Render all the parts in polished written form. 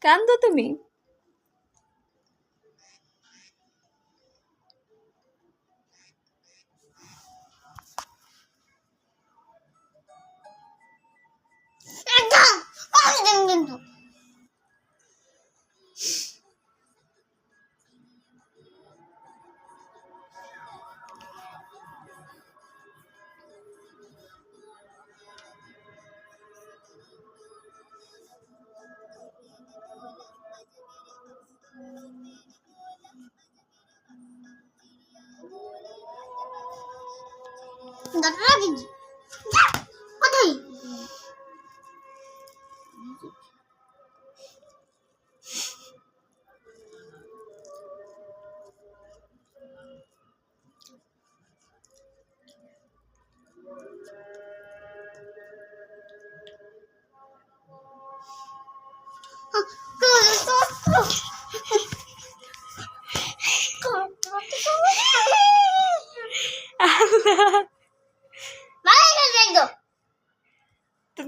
কান্দো তুমি? কিন্তু কোথায়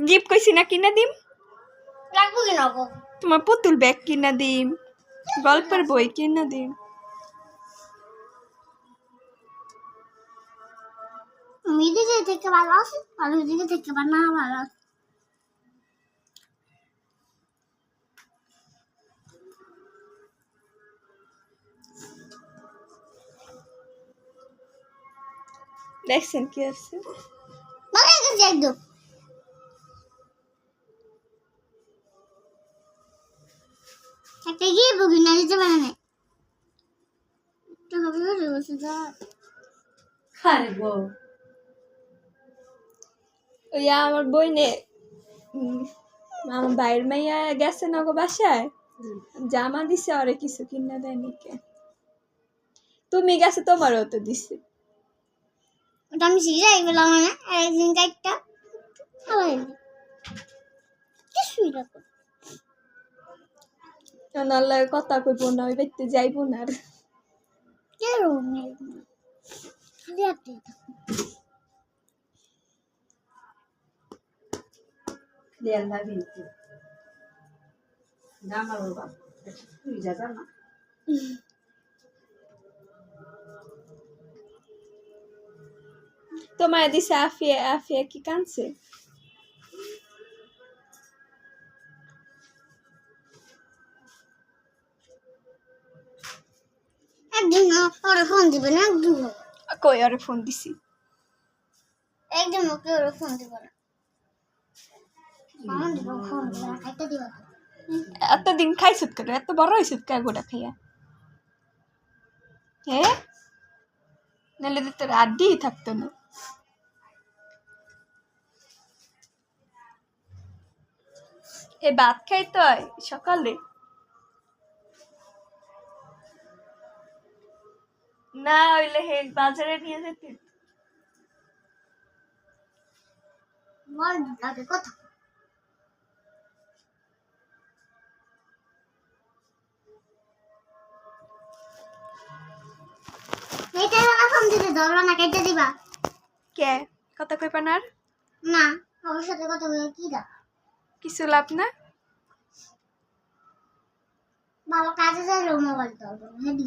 গিফট কইছি না কিনা দিম? লাগবো কিনা গো? তোমার পুতুল ব্যাগ কিনা দিম, গল্পের বই কিনা দিম। মেয়েদিকে থেকে ভালো আছে, ভালো দিকে থেকে না ভালো আছে। দেখছেন কি আছে? ভালো গেছে একদম। একটা গিয়ে বগি না দিতে পারে না। একটু হবে বলে বসে যা। খাইবো ওই আমার বইনে আমার ভাইয়ের মাইয়া গেছে না গো বাসায়, জামা দিছে আরে কিছু কিনা দেয়নি কে। তুমি গেছে তোমারও তো দিছে। ওটা আমি শিখাই গেলাম না একদিন একটা কিছুই রাখো নাহলে কথা কইব না, ওই ব্যক্তি যাইব না আর। কেরম খালি হাতে দেয়াল না কিন্তু জামা বাবা তুই যা জামা তোমার দিছে আফিয়া, আফিয়া কি কানছে? একদিন ওরা ফোন দিবে না, একদিন কই আরে ফোন দিছি? একদিন ওকে ওরা ফোন দিবে না। ফোন দিব, ফোন দিব না, খাইতে দিব। এতদিন খাইছত করে, এত বড় হয়েছত কে গোটা খাইয়া? হ্যাঁ, নাহলে তো তোর আড্ডি থাকতো না। এ ভাত খাইতে হয় সকালে না, হইলে হে বাজারে নিয়ে যেতে। বল লাগে কথা এইটা ফোন দিতে ধরবা না, কেটে দিবা। কে কথা কইবা না? না আমার সাথে কথা বলে কি দা কিছু লাভ না। বাবা কাজে যাইলে মোবাইল ধরবো না, হেডি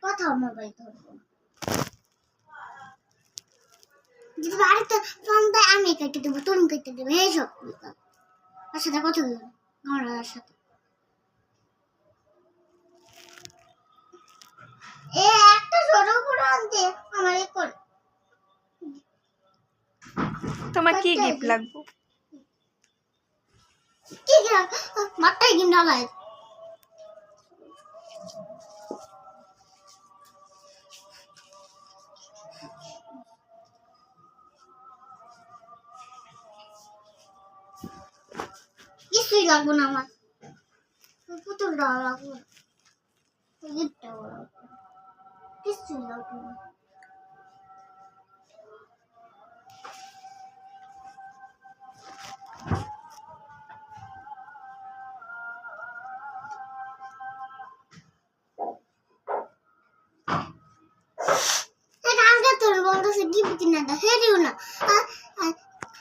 কথা মোবাইল ধরবো না। যদি বাড়িতে ফোন দেয় আমি কেটে দেবো, তুমি কেটে দেবো, এইসব তার সাথে কথা বলবো আমার সাথে। এ একটা ছোট করে আনতে আমার এ করে। তোমার কি গিফট লাগবে? কি মাথায় গিম ঢালাই কিছুই লাগবে না আমার, পুতুল দেওয়া লাগবে, কিছুই লাগবে না।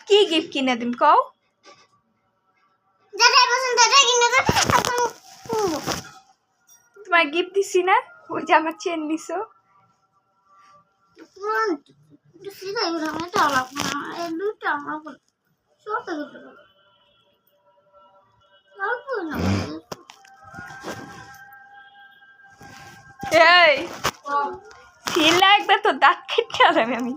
কি গিফট কিনা দিম কও? তোমার গিফট দিছি না, ওই যে আমার চেন দিছো। এই ছিলা একবার তো দাঁত কেটে আলাম আমি।